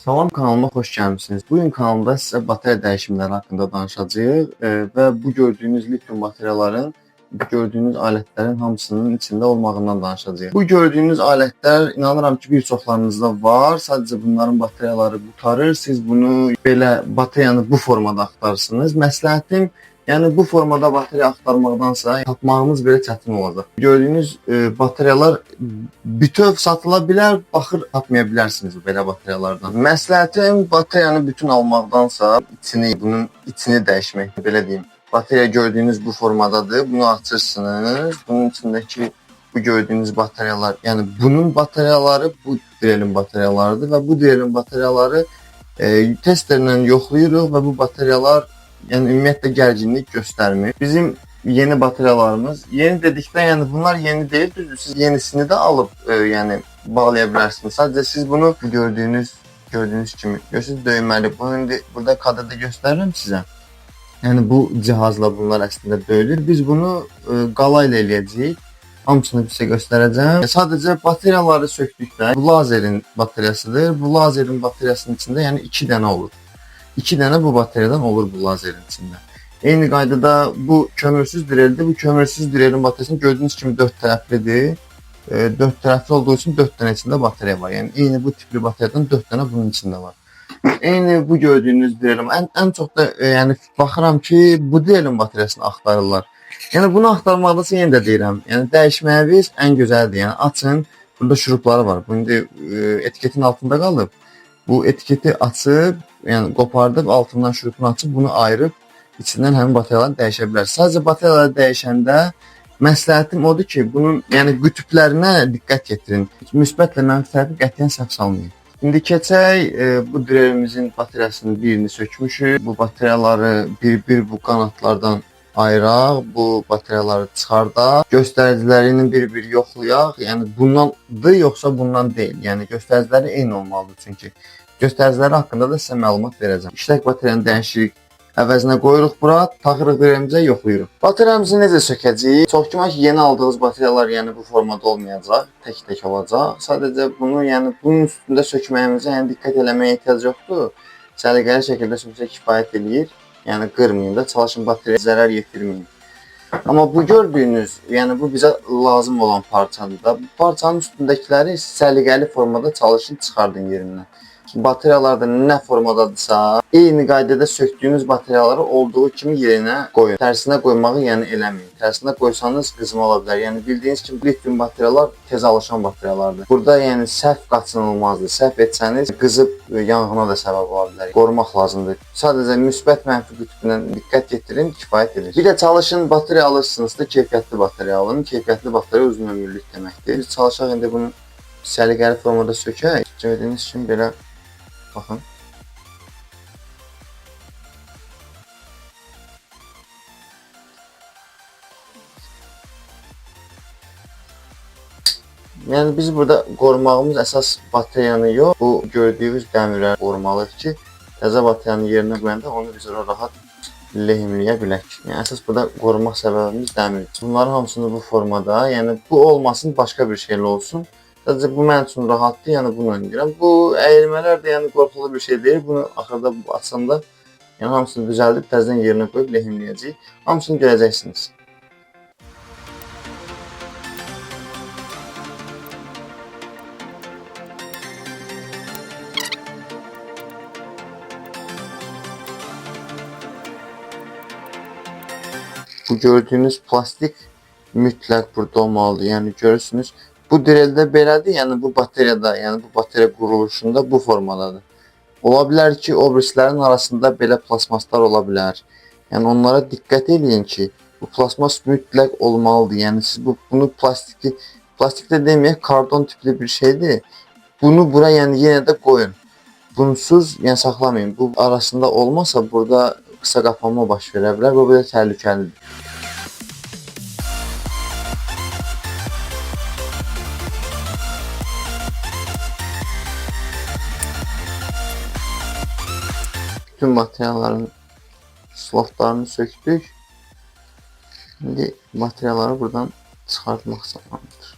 Salam, kanalıma xoş gəlmisiniz. Bugün kanalımda sizə batarya dəyişimləri haqqında danışacağıq və bu gördüyünüz lityum bataryaların, bu gördüyünüz alətlərin hamısının içində olmağından danışacağıq. Bu gördüyünüz alətlər inanıram ki, bir çoxlarınızda var. Sadəcə bunların bataryaları qurtarır. Siz bunu belə bataryanı bu formada axtarırsınız. Məsləhətim, yəni bu formada batarya axtarmaqdansa tapmağımız belə çətin olacaq. Gördüyünüz bataryalar bütöv satıla bilər, baxır tapmaya bilərsiniz belə bataryalardan. Məsləhətim bataryanı bütün almaqdansa bunun içini dəyişmək, belə deyim. Batarya gördüyünüz bu formadadır. Bunu açırsınız. Bunun içindəki bu gördüyünüz bataryalar, yəni bunun bataryaları bu drelin bataryalarıdır və bu drelin bataryaları testerlə yoxlayırıq və bu bataryalar yəni ümumiyyətlə gərginlik göstərmir. Bizim yeni bataryalarımız, yeni dedikdə yəni bunlar yeni deyil, düzdür. Siz yenisini də alıb yəni bağlaya bilərsiniz. Sadəcə siz bunu gördüyünüz kimi görürsünüz döyməli. Bunu indi burada kadrda göstərirəm sizə. Yəni bu cihazla bunlar əslində döyülür. Biz bunu qala ilə eləyəcəyik. Hamısını sizə göstərəcəm. Sadəcə bataryaları sökdükdə bu lazerin bataryasıdır. Bu lazerin bataryasının içində yəni 2 dənə olur. 2 dənə bu bataryadan olur bu lazerin içində. Eyni qaydada bu kömürsüz dreldir. Bu kömürsüz drelin bataryasını gördüyünüz kimi 4 tərəflidir. 4 tərəfli olduğu üçün 4 dənə içində batarya var. Yəni eyni bu tipli bataryadan 4 dənə bunun içində var. Eyni bu gördüyünüz drelin ən çox da yəni baxıram ki, bu drelin bataryasını axtarırlar. Yəni bunu axtarmaqdasa yenə də deyirəm. Yəni dəyişməyiniz ən gözəldir. Yəni açın. Burada şurupları var. Bu indi etiketin altında qalıb. Bu etiketi açıb, yəni qopardıb altından şurupunu açıb bunu ayırıb içindən həmin bataryaları dəyişə bilərsiniz. Sadəcə bataryaları dəyişəndə məsləhətim odur ki, bunun yəni qütblərinə diqqət yetirin. Müsbətlə mənfi tərəfi qətiyyən səhv salmayın. İndi keçək bu drelimizin bataryasının birini sökmüşük. Bu bataryaları bir bu qanatlardan ayıraq, bu bataryaları çıxardaq, göstəricilərinin bir yoxlayaq. Yəni bundandır yoxsa bundan deyil. Yəni göstəriciləri eyni olmalıdır çünki. Göstəriciləri haqqında da sizə məlumat verəcəm. İşlək bataryanı dəyişirik. Əvəzinə qoyuruq bura, taxırıq dremimizə, yoxlayırıq. Bataryamızı necə sökəcəyik? Çox güman ki, yeni aldığınız bataryalar yəni bu formada olmayacaq, tək-tək olacaq. Sadəcə bunu yəni bunun üstündə sökməyimizə yəni diqqət eləməyə ehtiyac yoxdur. Səliqəli şəkildə söksək kifayət eləyir. Yəni qırmayın da, çalışın batariyaya zərər yetirməyin. Amma bu gördüyünüz, yəni bu bizə lazım olan parçadır da. Bu parçanın üstündəkiləri səliqəli formada çalışın çıxardın yerindən. Bataryalarda nə formadadırsa, eyni qaydada sökdüyünüz bataryaları olduğu kimi yerinə qoyun. Tərsinə qoymağı yəni eləməyin. Tərsinə qoysanız qızma ola bilər. Yəni bildiyiniz kimi lityum bataryalar tez alışan bataryalardır. Burada yəni səhv qaçınılmazdır. Səhv etsəniz qızıb yanğına da səbəb ola bilər. Qorumaq lazımdır. Sadəcə müsbət mənfi qütbünə diqqət yetirin, kifayət edir. Bir də çalışın batarya alırsınızsa keyfiyyətli batarya alın. Keyfiyyətli batarya uzun ömürlük deməkdir. Biz çalışaq indi bunu səliqəli formada sökək. Gördüyünüz kimi belə baxın. Yəni biz burada qorumağımız əsas bataryanı yox, bu gördüyünüz dəmirləri qorumalıyıq ki, təzə bataryanın yerinə qoyanda onu biz rahat lehimləyə bilək. Yəni əsas burada qorumaq səbəbimiz dəmirdir. Bunların hamısını bu formada, yəni bu olmasın, başqa bir şeylə olsun. Sadəcə bu mənim üçün rahatdır, yəni bunu oynayıram. Bu əyilmələr də yəni qorxulu bir şey deyil. Bunu axırda açanda yəni hamısını düzəldib təzədən yerinə qoyub lehimləyəcəyik. Hamısını görəcəksiniz. Bu gördüyünüz plastik mütləq burada olmalıdır. Yəni görürsünüz. Bu dreldə belədir, yəni bu bataryada, yəni bu batarya quruluşunda bu formadadır. Ola bilər ki, o birislərin arasında belə plasmaslar ola bilər. Yəni onlara diqqət edin ki, bu plasmas mütləq olmalıdır. Yəni siz bunu plastikdə deməyək, karbon tipli bir şeydir. Bunu bura yəni yenə də qoyun. Bunsuz yəni saxlamayın. Bu arasında olmasa burada qısa qapanma baş verə bilər. Bu belə təhlükəlidir. Bütün bataryaların slotlarını söktük. Şimdi bataryaları buradan çıxartmaq zamanıdır.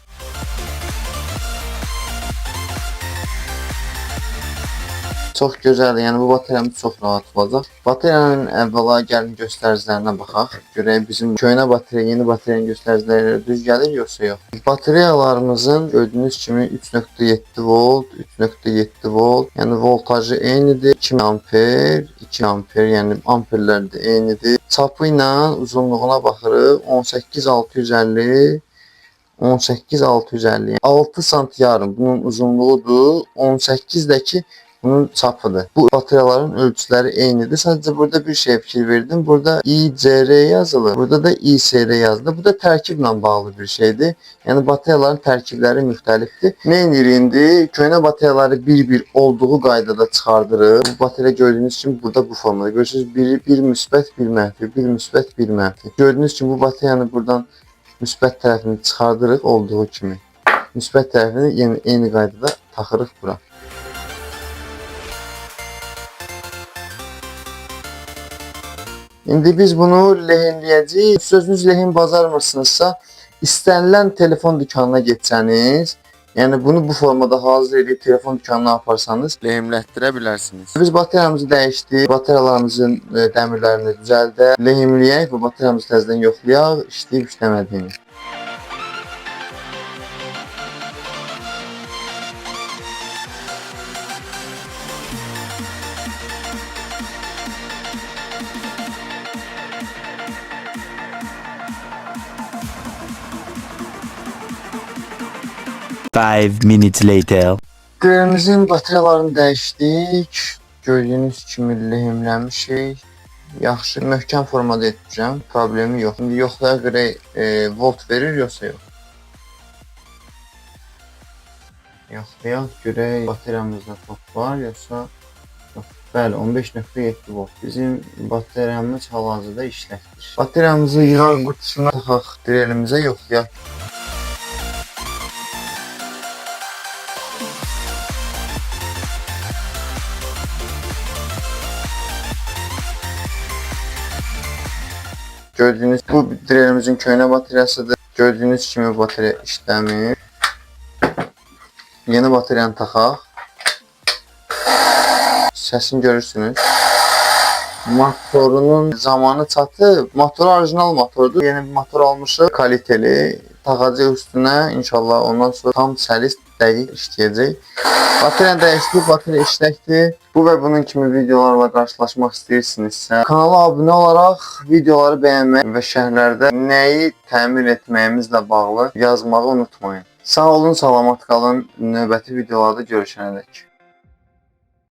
Çox gözəldir. Yəni bu bateriyamız çox rahat olacaq. Bateriyanın əvvəla gəlin göstəricilərinə baxaq. Görək bizim köhnə bateriya, yeni bateriyanın göstəriciləri düz gəlir yoxsa yox. Bateriyalarımızın gördüyünüz kimi 3.7 volt, 3.7 volt, yəni voltajı eynidir. 2 amper, 2 amper, yəni amperlər də eynidir. Çapı ilə uzunluğuna baxırıq. 18.650 18.650 6 sant yarım bunun uzunluğudur. 18'deki bunun çapıdır. Bu bateriyaların ölçüləri eynidir. Sadəcə burada bir şey fikir verdim. Burada ICR yazılır. Burada da ISR yazılır. Bu da tərkiblə bağlı bir şeydir. Yəni bateriyaların tərkibləri müxtəlifdir. Nə edirik indi? Köhnə bateriyaları bir-bir olduğu qaydada çıxardırıq. Bu bateriya gördüyünüz kimi burada bu formada. Görürsünüz bir müsbət, bir mənfi, bir müsbət, bir mənfi. Gördüyünüz kimi bu bateriyanı buradan müsbət tərəfini çıxardırıq olduğu kimi. Müsbət tərəfini eyni qaydada taxırıq bura. İndi biz bunu lehimləyəcəyik. Sözünüz lehim bacarmırsınızsa, istənilən telefon dükanına getsəniz, yəni bunu bu formada hazır edib telefon dükanına aparsanız lehimlətdirə bilərsiniz. Biz bateriyamızı dəyişdik. Bateriyalarımızın dəmirlərini düzəldək, lehimləyək və bateriyamızı təzədən yoxlayaq, işləyib işləmədiyini. Five minutes later. Dilimizin bateriyalarını dəyişdik. Gördüyünüz kimi lehimləmişik. Yaxşı, möhkəm formada etmişəm. Problemi yox. İndi yoxlayaq görək volt verir yoxsa yox. Yoxlayaq görək bateriyamızda top var yoxsa yox. Bəli, 15.7 volt. Bizim bateriyamız hal-hazırda işləkdir. Bateriyamızı yığan qutusuna taxaq, direlimizə yoxlayaq. Gördüyünüz bu direlimizin köhnə bateriyasıdır. Gördüyünüz kimi bateriya işləmir. Yeni bateriyanı taxaq. Səsini görürsünüz. Motorunun zamanı çatıb. Motor orijinal motordur. Yeni bir motor almışıq. Kaliteli. Taxacaq üstünə. İnşallah ondan sonra tam səlis dəqiq işləyəcək. Bateriya dəyişdik, bateriya işləkdir. Bu və bunun kimi videolarla qarşılaşmaq istəyirsinizsə, kanala abunə olaraq videoları bəyənmək və şərhlərdə nəyi təmin etməyimizlə bağlı yazmağı unutmayın. Sağ olun, salamat qalın. Növbəti videolarda görüşənədək.